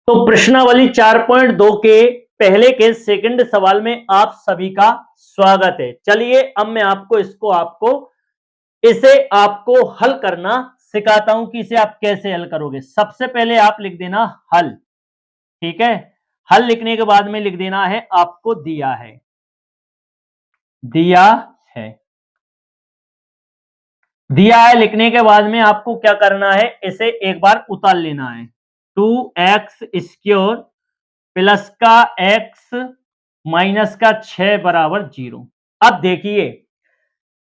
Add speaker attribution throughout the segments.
Speaker 1: तो प्रश्नावली 4.2 के पहले के सेकंड सवाल में आप सभी का स्वागत है। चलिए अब मैं इसे आपको हल करना सिखाता हूं कि इसे आप कैसे हल करोगे। सबसे पहले आप लिख देना हल, ठीक है। हल लिखने के बाद में लिख देना है आपको दिया है, दिया है, दिया है लिखने के बाद में आपको क्या करना है, इसे एक बार उतार लेना है। 2x² प्लस का x माइनस का 6 बराबर 0। अब देखिए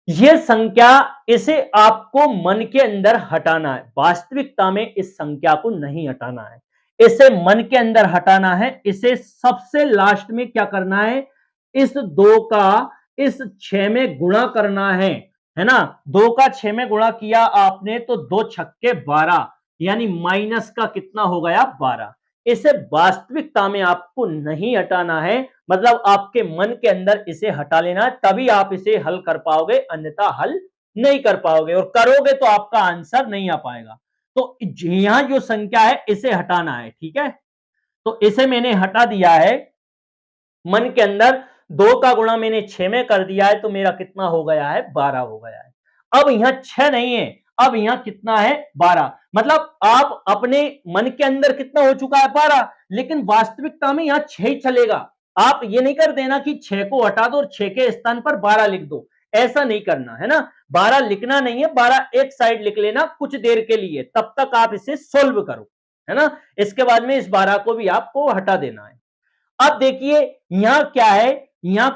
Speaker 1: यह संख्या, इसे आपको मन के अंदर हटाना है, वास्तविकता में इस संख्या को नहीं हटाना है, इसे मन के अंदर हटाना है। इसे सबसे लास्ट में क्या करना है, इस 2 का इस 6 में गुणा करना है ना। 2 का 6 में गुणा किया आपने तो 2 छक्के 12, यानी माइनस का कितना हो गया 12। इसे वास्तविकता में आपको नहीं हटाना है, मतलब आपके मन के अंदर इसे हटा लेना है, तभी आप इसे हल कर पाओगे, अन्यथा हल नहीं कर पाओगे, और करोगे तो आपका आंसर नहीं आ पाएगा। तो यहां जो संख्या है इसे हटाना है, ठीक है। तो इसे मैंने हटा दिया है मन के अंदर। 2 का गुणा मैंने 6 में कर दिया है तो मेरा कितना हो गया है 12 हो गया है। अब यहां 6 नहीं है, अब यहां कितना है 12, मतलब आप अपने मन के अंदर कितना हो चुका है 12, लेकिन वास्तविकता में यहां 6 ही चलेगा। आप ये नहीं कर देना कि 6 को हटा दो और 6 के स्थान पर 12 लिख दो, ऐसा नहीं करना है ना। 12 लिखना नहीं है, 12 एक साइड लिख लेना कुछ देर के लिए, तब तक आप इसे सोल्व करो, है ना। इसके बाद में इस 12 को भी आपको हटा देना है। अब देखिए यहां क्या है, यहां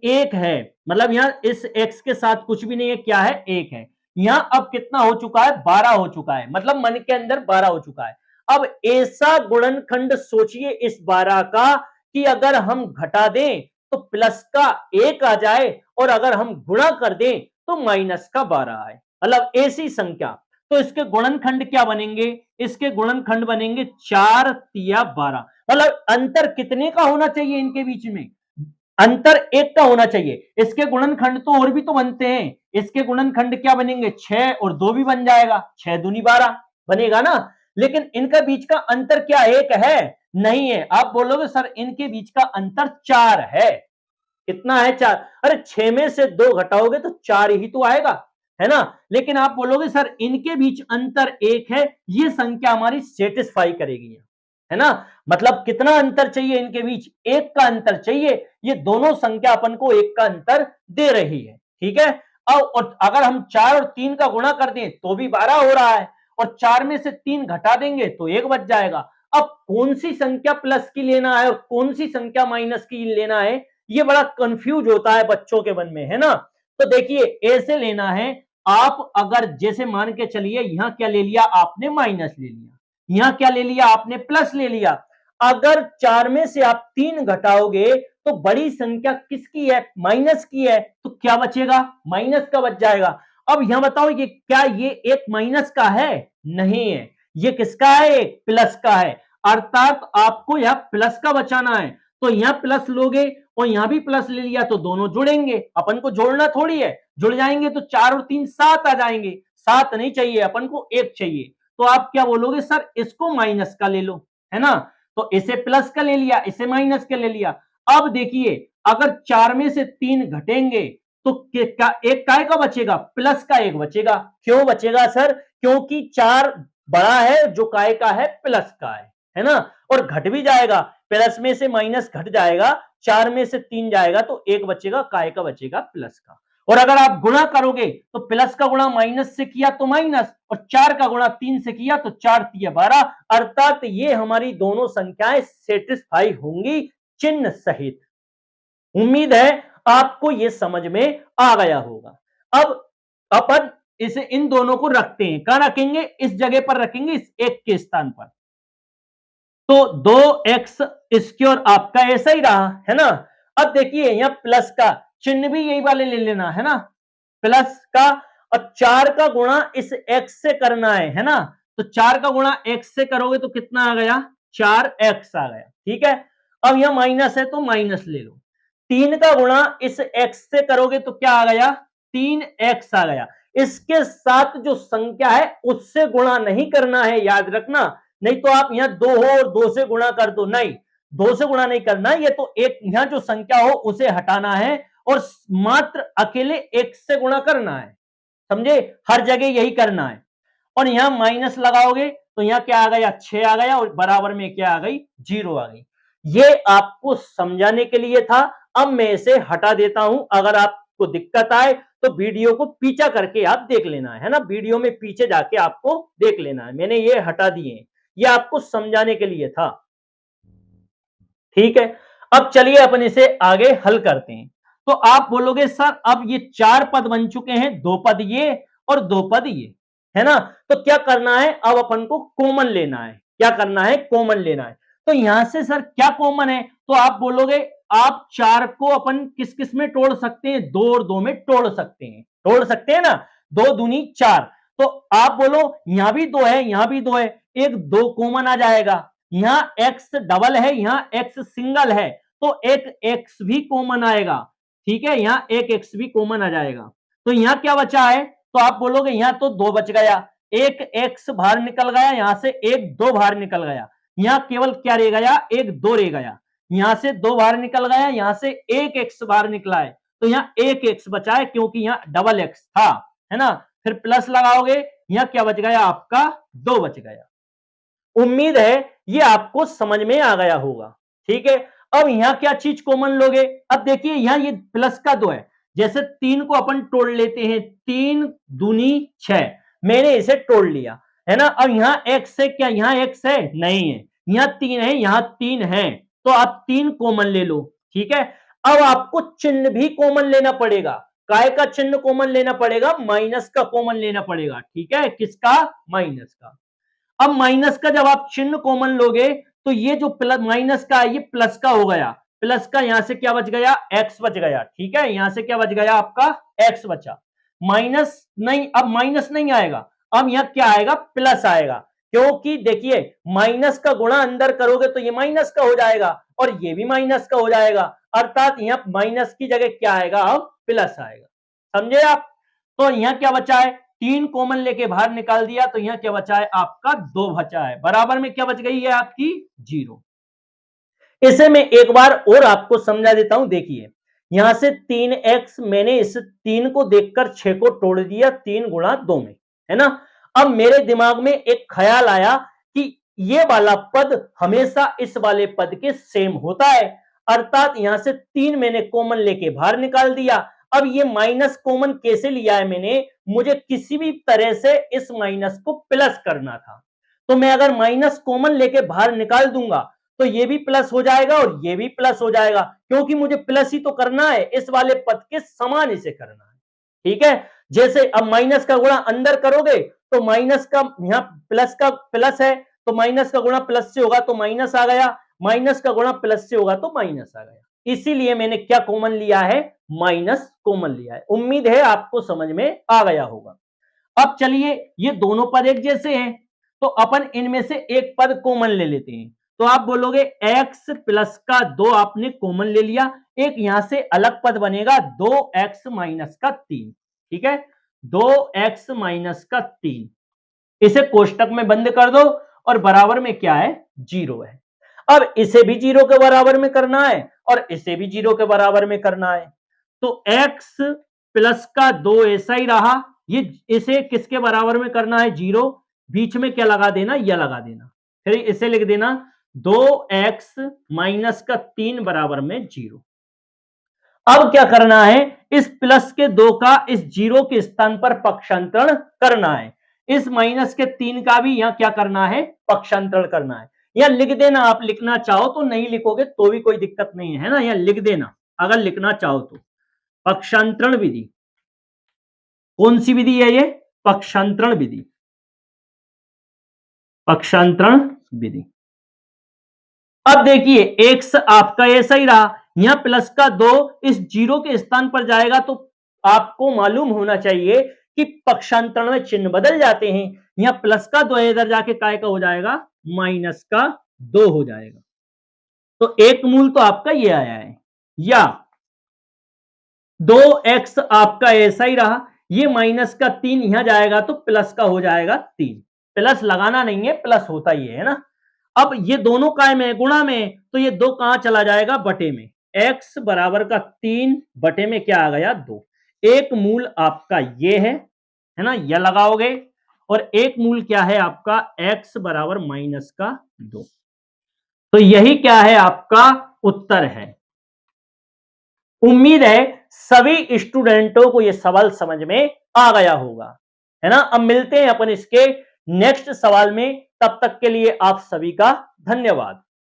Speaker 1: एक है, मतलब यहां इस x के साथ कुछ भी नहीं है, क्या है एक है। यहां अब कितना हो चुका है 12 हो चुका है, मतलब मन के अंदर 12 हो चुका है। अब ऐसा गुणनखंड सोचिए इस 12 का कि अगर हम घटा दें तो प्लस का 1 आ जाए, और अगर हम गुणा कर दें तो माइनस का 12 आए, मतलब ऐसी संख्या। तो इसके गुणनखंड क्या बनेंगे, इसके गुणनखंड बनेंगे 4 तिया 12, मतलब अंतर कितने का होना चाहिए इनके बीच में, अंतर 1 का होना चाहिए। इसके गुणनखंड तो और भी तो बनते हैं, इसके गुणनखंड क्या बनेंगे 6 और 2 भी बन जाएगा, 6 दूनी 12 बनेगा ना। लेकिन इनका बीच का अंतर क्या 1 है, नहीं है। आप बोलोगे सर इनके बीच का अंतर 4 है, कितना है 4, अरे 6 में से 2 घटाओगे तो 4 ही तो आएगा, है ना। लेकिन आप बोलोगे सर इनके बीच अंतर 1 है, ये संख्या हमारी सेटिस्फाई करेगी, है ना। मतलब कितना अंतर चाहिए इनके बीच, 1 का अंतर चाहिए। ये दोनों संख्या अपन को 1 का अंतर दे रही है, ठीक है। अब और अगर हम 4 और 3 का गुणा कर दें तो भी 12 हो रहा है, और 4 में से 3 घटा देंगे तो 1 बच जाएगा। अब कौन सी संख्या प्लस की लेना है और कौन सी संख्या माइनस की लेना है, ये बड़ा कंफ्यूज होता है बच्चों के मन में, है ना। तो देखिए ऐसे लेना है आप, अगर जैसे मान के चलिए यहां क्या ले लिया आपने माइनस ले लिया, यहां क्या ले लिया आपने प्लस ले लिया। अगर 4 में से आप 3 घटाओगे तो बड़ी संख्या किसकी है, माइनस की है, तो क्या बचेगा माइनस का बच जाएगा। अब यहां बताओ ये क्या, ये एक माइनस का है, नहीं है, ये किसका है, एक प्लस का है। अर्थात आपको यहां प्लस का बचाना है, तो यहां प्लस लोगे और यहां भी प्लस ले लिया तो दोनों जुड़ेंगे, अपन को जोड़ना थोड़ी है, जुड़ जाएंगे तो 4 और 3 7 आ जाएंगे। 7 नहीं चाहिए अपन को, 1 चाहिए। तो आप क्या बोलोगे सर इसको माइनस का ले लो, है ना। तो इसे प्लस का ले लिया, इसे माइनस का ले लिया। अब देखिए अगर 4 में से 3 घटेंगे तो एक काय का बचेगा, प्लस का 1 बचेगा। क्यों बचेगा सर, क्योंकि 4 बड़ा है जो काय का है प्लस का है ना। और घट भी जाएगा, प्लस में से माइनस घट जाएगा, 4 में से 3 जाएगा तो 1 बचेगा, काय का बचेगा प्लस का। और अगर आप गुणा करोगे तो प्लस का गुणा माइनस से किया तो माइनस, और 4 का गुणा 3 से किया तो 4 तिया 12, अर्थात ये हमारी दोनों संख्याएं सेटिस्फाई होंगी चिन्ह सहित। उम्मीद है आपको ये समझ में आ गया होगा। अब अपन इसे इन दोनों को रखते हैं, कहां रखेंगे, इस जगह पर रखेंगे, इस 1 के स्थान पर। तो 2x² आपका ऐसा ही रहा, है ना। अब देखिए यहां प्लस का चिन्ह भी यही वाले ले लेना, है ना, प्लस का। और 4 का गुणा इस x से करना है ना। तो 4 का गुणा x से करोगे तो कितना आ गया, 4x आ गया, ठीक है। अब यहां माइनस है तो माइनस ले लो। 3 का गुणा इस x से करोगे तो क्या आ गया, 3x आ गया। इसके साथ जो संख्या है उससे गुणा नहीं करना है, याद रखना। नहीं तो आप यहाँ 2 हो और 2 से गुणा कर दो, नहीं 2 से गुणा नहीं करना, ये तो एक यहाँ जो संख्या हो उसे हटाना है और मात्र अकेले एक से गुणा करना है, समझे, हर जगह यही करना है। और यहां माइनस लगाओगे तो यहां क्या आ गया 6 आ गया और बराबर में क्या आ गई 0 आ गई। ये आपको समझाने के लिए था। अब मैं इसे हटा देता हूं, अगर आपको दिक्कत आए तो वीडियो को पीछा करके आप देख लेना है ना, वीडियो में पीछे जाके आपको देख लेना है, मैंने ये हटा दिए, ये आपको समझाने के लिए था, ठीक है। अब चलिए अपन इसे आगे हल करते हैं। तो आप बोलोगे सर अब ये 4 पद बन चुके हैं, 2 पद ये और 2 पद ये, है ना, तो क्या करना है, अब अपन को कॉमन लेना है, क्या करना है, कॉमन लेना है। तो यहां से सर क्या कॉमन है, तो आप बोलोगे आप 4 को अपन किस किस में तोड़ सकते हैं, 2 और 2 में तोड़ सकते हैं, तोड़ सकते हैं ना, 2 दूनी 4। तो आप बोलो यहां भी 2 है, यहां भी 2 है, एक 2 कॉमन आ जाएगा, यहां x डबल है, यहां x सिंगल है, तो एक x भी कॉमन आएगा, ठीक है, यहां एक x भी कॉमन आ जाएगा। तो यहां क्या बचा है, तो आप बोलोगे यहां तो 2 बच गया, एक x बाहर निकल गया, यहां से एक 2 बाहर निकल गया, यहां केवल क्या रह गया, एक 2 रह गया, यहां से 2 बाहर निकल गया, यहां से एक x बाहर निकला है, तो यहां एक x बचा है क्योंकि यहां डबल x था, है ना, फिर प्लस लगाओगे, यहां क्या बच गया आपका 2 बच गया। उम्मीद है ये आपको समझ में आ गया होगा, ठीक है। अब यहां क्या चीज कॉमन लोगे, अब देखिए यहां ये प्लस का 2 है, जैसे 3 को अपन तोड़ लेते हैं, 3 दूनी 6, मैंने इसे तोड़ लिया, है ना। अब यहां x है, क्या यहां x है, नहीं है, यहां 3 है, यहां 3 है, तो आप 3 कॉमन ले लो, ठीक है। अब आपको चिन्ह भी कॉमन लेना पड़ेगा, काय का चिन्ह कॉमन लेना पड़ेगा, माइनस का कॉमन लेना पड़ेगा, ठीक है, किसका, माइनस का। अब माइनस का जब आप चिन्ह कॉमन लोगे तो ये जो प्लस माइनस का है ये प्लस का हो गया, प्लस का यहां से क्या बच गया, एक्स बच गया, ठीक है, यहां से क्या बच गया आपका एक्स बचा, माइनस नहीं, अब माइनस नहीं आएगा, अब यहां क्या आएगा, प्लस आएगा, क्योंकि देखिए माइनस का गुणा अंदर करोगे तो ये माइनस का हो जाएगा और ये भी माइनस का हो जाएगा, अर्थात यहां माइनस की जगह क्या आएगा, अब प्लस आएगा, समझे आप। तो यहां क्या बचा है, 3 कॉमन लेके बाहर निकाल दिया, तो यहां क्या बचा है आपका 2 बचा है, बराबर में क्या बच गई है आपकी 0। इसे मैं एक बार और आपको समझा देता हूं, देखिए यहां से 3x, मैंने इस 3 को देखकर 6 को तोड़ दिया 3 गुणा 2 में, है ना। अब मेरे दिमाग में एक ख्याल आया कि ये वाला पद हमेशा इस वाले पद के सेम होता है, अर्थात यहां से 3 मैंने कॉमन लेके बाहर निकाल दिया। अब ये माइनस कॉमन कैसे लिया है मैंने, मुझे किसी भी तरह से इस माइनस को प्लस करना था, तो मैं अगर माइनस कॉमन लेके बाहर निकाल दूंगा तो ये भी प्लस हो जाएगा और ये भी प्लस हो जाएगा, क्योंकि मुझे प्लस ही तो करना है, इस वाले पद के समान इसे करना है, ठीक है। जैसे अब माइनस का गुणा अंदर करोगे तो माइनस का यहां प्लस का प्लस है, तो माइनस का गुणा प्लस से होगा तो माइनस आ गया, माइनस का गुणा प्लस से होगा तो माइनस आ गया, इसीलिए मैंने क्या कॉमन लिया है, माइनस कॉमन लिया है। उम्मीद है आपको समझ में आ गया होगा। अब चलिए ये दोनों पद एक जैसे हैं तो अपन इनमें से एक पद कॉमन ले लेते हैं, तो आप बोलोगे x प्लस का 2 आपने कॉमन ले लिया, एक यहां से अलग पद बनेगा 2x माइनस का 3, ठीक है, 2x माइनस का 3, इसे कोष्टक में बंद कर दो और बराबर में क्या है 0 है। अब इसे भी 0 के बराबर में करना है और इसे भी 0 के बराबर में करना है, तो x प्लस का 2 ऐसा ही रहा, ये इसे किसके बराबर में करना है 0, बीच में क्या लगा देना, यह लगा देना, फिर इसे लिख देना 2x माइनस का 3 बराबर में 0। अब क्या करना है, इस प्लस के 2 का इस 0 के स्थान पर पक्षांतरण करना है, इस माइनस के 3 का भी यहां क्या करना है, पक्षांतरण करना है। यहां लिख देना, आप लिखना चाहो तो, नहीं लिखोगे तो भी कोई दिक्कत नहीं है ना, यहां लिख देना अगर लिखना चाहो तो। पक्षांतरण विधि, कौन सी विधि है ये, पक्षांतरण विधि, पक्षांतरण विधि। अब देखिए x आपका ऐसा ही रहा, यहां प्लस का 2 इस 0 के स्थान पर जाएगा तो आपको मालूम होना चाहिए कि पक्षांतरण में चिन्ह बदल जाते हैं, यहां प्लस का 2 इधर जाके काय का हो जाएगा, माइनस का 2 हो जाएगा, तो एक मूल तो आपका ये आया है, या 2x आपका ऐसा ही रहा, ये माइनस का 3 यहां जाएगा तो प्लस का हो जाएगा 3, प्लस लगाना नहीं है, प्लस होता ही है ना। अब ये दोनों काय में गुणा में, तो ये 2 कहां चला जाएगा, बटे में। x बराबर का 3 बटे में क्या आ गया, 2। एक मूल आपका ये है ना, यह लगाओगे, और एक मूल क्या है आपका, x बराबर माइनस का 2। तो यही क्या है, आपका उत्तर है। उम्मीद है सभी स्टूडेंटों को यह सवाल समझ में आ गया होगा, है ना। अब मिलते हैं अपन इसके नेक्स्ट सवाल में, तब तक के लिए आप सभी का धन्यवाद।